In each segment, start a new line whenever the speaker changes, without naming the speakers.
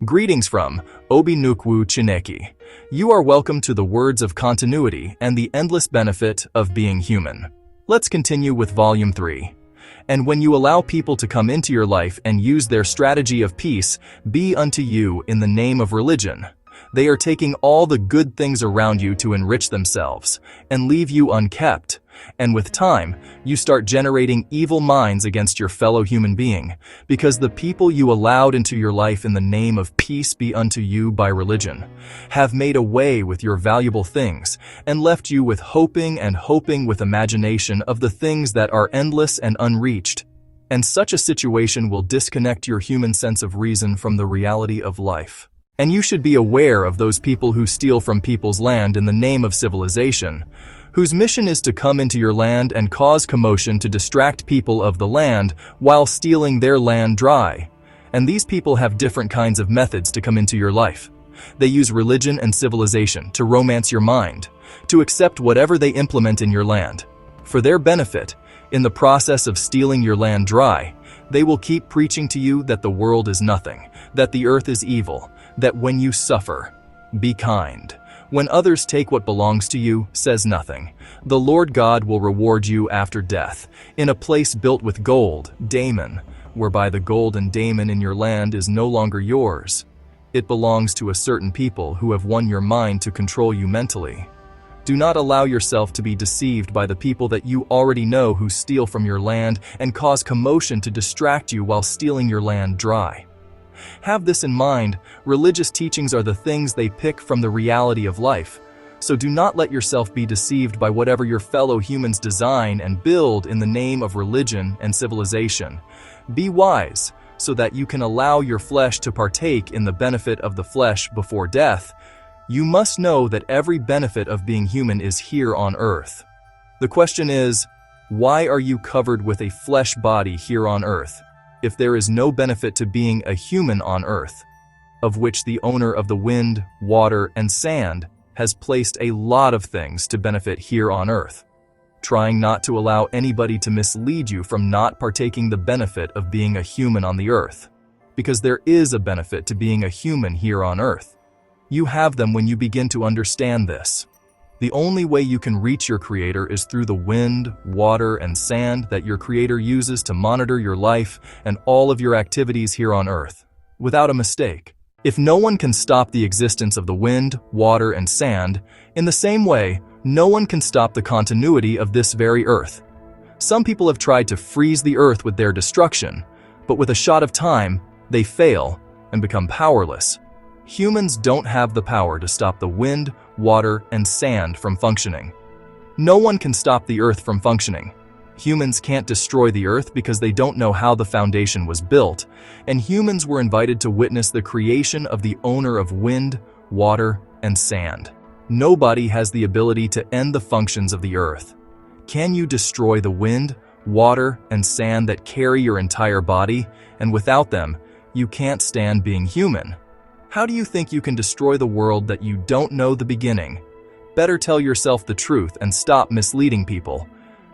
Greetings from Obinukwu Chineke. You are welcome to the words of continuity and the endless benefit of being human. Let's continue with Volume 3. And when you allow people to come into your life and use their strategy of peace, be unto you in the name of religion, they are taking all the good things around you to enrich themselves and leave you unkept. And with time, you start generating evil minds against your fellow human being, because the people you allowed into your life in the name of peace be unto you by religion have made away with your valuable things and left you with hoping with imagination of the things that are endless and unreached. And such a situation will disconnect your human sense of reason from the reality of life. And you should be aware of those people who steal from people's land in the name of civilization, whose mission is to come into your land and cause commotion to distract people of the land while stealing their land dry. And these people have different kinds of methods to come into your life. They use religion and civilization to romance your mind, to accept whatever they implement in your land. For their benefit, in the process of stealing your land dry, they will keep preaching to you that the world is nothing, that the earth is evil, that when you suffer, be kind. When others take what belongs to you, says nothing. The Lord God will reward you after death, in a place built with gold, daemon, whereby the gold and daemon in your land is no longer yours. It belongs to a certain people who have won your mind to control you mentally. Do not allow yourself to be deceived by the people that you already know who steal from your land and cause commotion to distract you while stealing your land dry. Have this in mind, religious teachings are the things they pick from the reality of life. So do not let yourself be deceived by whatever your fellow humans design and build in the name of religion and civilization. Be wise, so that you can allow your flesh to partake in the benefit of the flesh before death. You must know that every benefit of being human is here on earth. The question is, why are you covered with a flesh body here on earth, if there is no benefit to being a human on earth, of which the owner of the wind, water, and sand has placed a lot of things to benefit here on earth, trying not to allow anybody to mislead you from not partaking the benefit of being a human on the earth, because there is a benefit to being a human here on earth. You have them when you begin to understand this. The only way you can reach your Creator is through the wind, water, and sand that your Creator uses to monitor your life and all of your activities here on earth, without a mistake. If no one can stop the existence of the wind, water, and sand, in the same way, no one can stop the continuity of this very earth. Some people have tried to freeze the earth with their destruction, but with a shot of time, they fail and become powerless. Humans don't have the power to stop the wind, water, and sand from functioning. No one can stop the earth from functioning. Humans can't destroy the earth because they don't know how the foundation was built, and humans were invited to witness the creation of the owner of wind, water, and sand. Nobody has the ability to end the functions of the earth. Can you destroy the wind, water, and sand that carry your entire body, and without them, you can't stand being human? How do you think you can destroy the world that you don't know the beginning? Better tell yourself the truth and stop misleading people,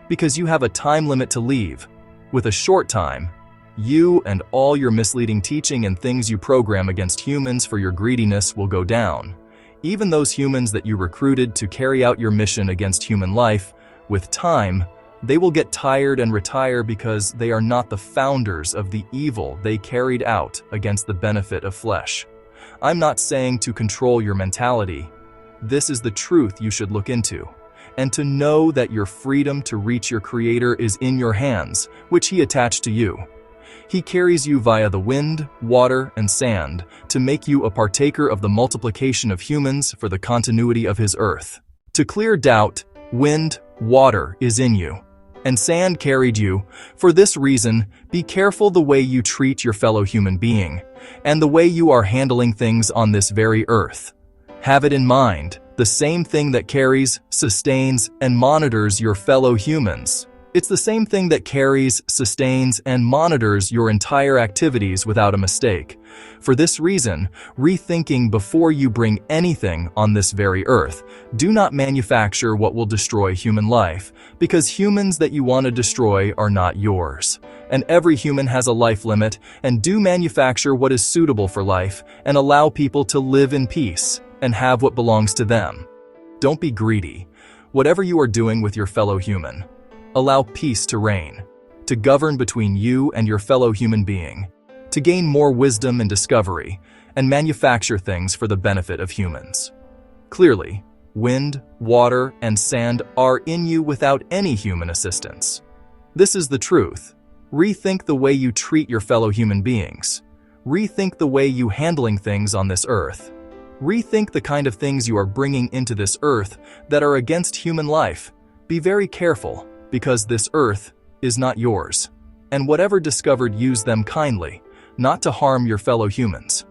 because you have a time limit to leave. With a short time, you and all your misleading teaching and things you program against humans for your greediness will go down. Even those humans that you recruited to carry out your mission against human life, with time, they will get tired and retire because they are not the founders of the evil they carried out against the benefit of flesh. I'm not saying to control your mentality. This is the truth you should look into, and to know that your freedom to reach your Creator is in your hands, which He attached to you. He carries you via the wind, water, and sand to make you a partaker of the multiplication of humans for the continuity of His earth. To clear doubt, wind, water is in you, and sand carried you. For this reason, be careful the way you treat your fellow human being, and the way you are handling things on this very earth. Have it in mind, the same thing that carries, sustains, and monitors your fellow humans. It's the same thing that carries, sustains, and monitors your entire activities without a mistake. For this reason, rethinking before you bring anything on this very earth. Do not manufacture what will destroy human life, because humans that you want to destroy are not yours. and every human has a life limit, and do manufacture what is suitable for life, and allow people to live in peace, and have what belongs to them. Don't be greedy. Whatever you are doing with your fellow human, allow peace to reign, to govern between you and your fellow human being, to gain more wisdom and discovery, and manufacture things for the benefit of humans. Clearly, wind, water, and sand are in you without any human assistance. This is the truth. Rethink the way you treat your fellow human beings. Rethink the way you handling things on this earth. Rethink the kind of things you are bringing into this earth that are against human life. Be very careful, because this earth is not yours. And whatever discovered, use them kindly, not to harm your fellow humans.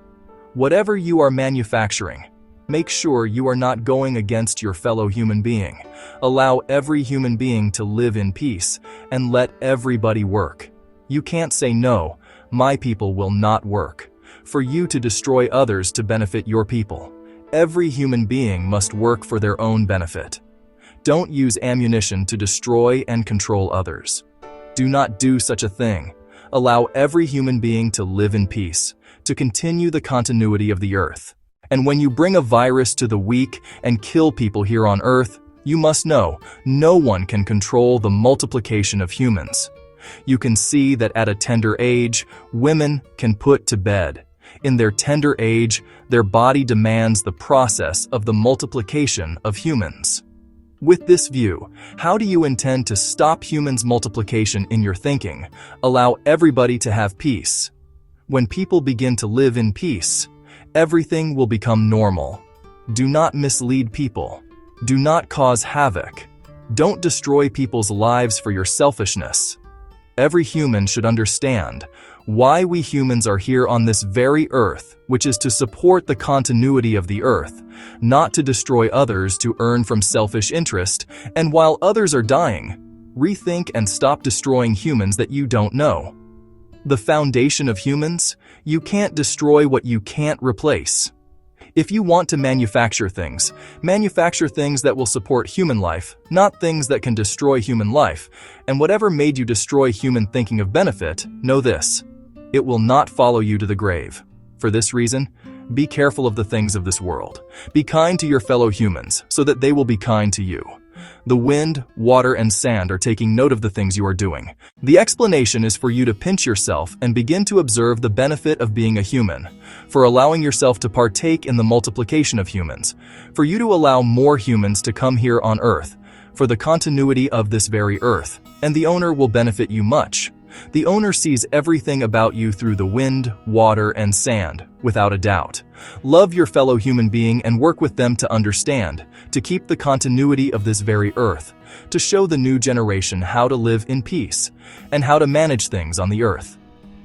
Whatever you are manufacturing, make sure you are not going against your fellow human being. Allow every human being to live in peace, and let everybody work. You can't say no, my people will not work, for you to destroy others to benefit your people. Every human being must work for their own benefit. Don't use ammunition to destroy and control others. Do not do such a thing. Allow every human being to live in peace, to continue the continuity of the earth. And when you bring a virus to the weak and kill people here on earth, you must know, no one can control the multiplication of humans. You can see that at a tender age, women can put to bed. In their tender age, their body demands the process of the multiplication of humans. With this view, how do you intend to stop humans' multiplication in your thinking? Allow everybody to have peace. When people begin to live in peace, everything will become normal. Do not mislead people. Do not cause havoc. Don't destroy people's lives for your selfishness. Every human should understand why we humans are here on this very earth, which is to support the continuity of the earth, not to destroy others to earn from selfish interest. And while others are dying, rethink and stop destroying humans that you don't know. The foundation of humans, you can't destroy what you can't replace. If you want to manufacture things that will support human life, not things that can destroy human life. And whatever made you destroy human thinking of benefit, know this: it will not follow you to the grave. For this reason, be careful of the things of this world. Be kind to your fellow humans, so that they will be kind to you. The wind, water, and sand are taking note of the things you are doing. The explanation is for you to pinch yourself and begin to observe the benefit of being a human, for allowing yourself to partake in the multiplication of humans, for you to allow more humans to come here on earth, for the continuity of this very earth, and the owner will benefit you much. The owner sees everything about you through the wind, water, and sand, without a doubt. Love your fellow human being and work with them to understand, to keep the continuity of this very earth, to show the new generation how to live in peace, and how to manage things on the earth.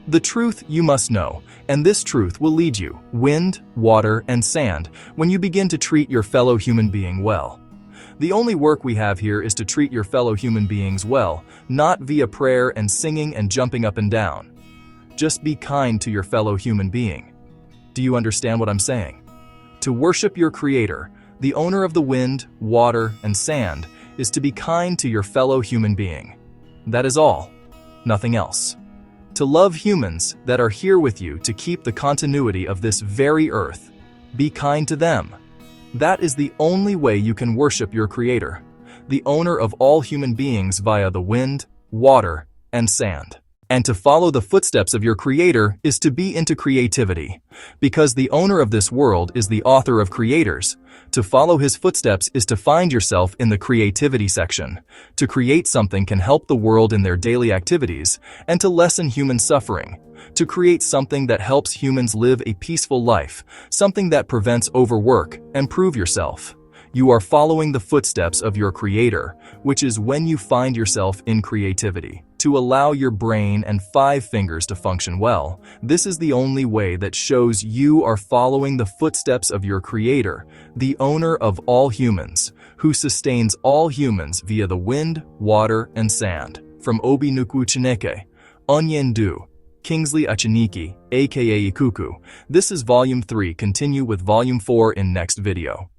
The truth you must know, and this truth will lead you, wind, water, and sand, when you begin to treat your fellow human being well. The only work we have here is to treat your fellow human beings well, not via prayer and singing and jumping up and down. Just be kind to your fellow human being. Do you understand what I'm saying? To worship your Creator, the owner of the wind, water, and sand, is to be kind to your fellow human being. That is all. Nothing else. To love humans that are here with you to keep the continuity of this very earth. Be kind to them. That is the only way you can worship your Creator, the owner of all human beings via the wind, water, and sand. And to follow the footsteps of your Creator is to be into creativity, because the owner of this world is the author of creators. To follow his footsteps is to find yourself in the creativity section. To create something can help the world in their daily activities and to lessen human suffering. To create something that helps humans live a peaceful life, something that prevents overwork, and prove yourself. You are following the footsteps of your Creator, which is when you find yourself in creativity. To allow your brain and 5 fingers to function well, this is the only way that shows you are following the footsteps of your Creator, the owner of all humans, who sustains all humans via the wind, water, and sand. From Obi Nukwu Chineke, Onyendu, Kingsley Achiniki, aka Ikuku. This is Volume 3. Continue with Volume 4 in next video.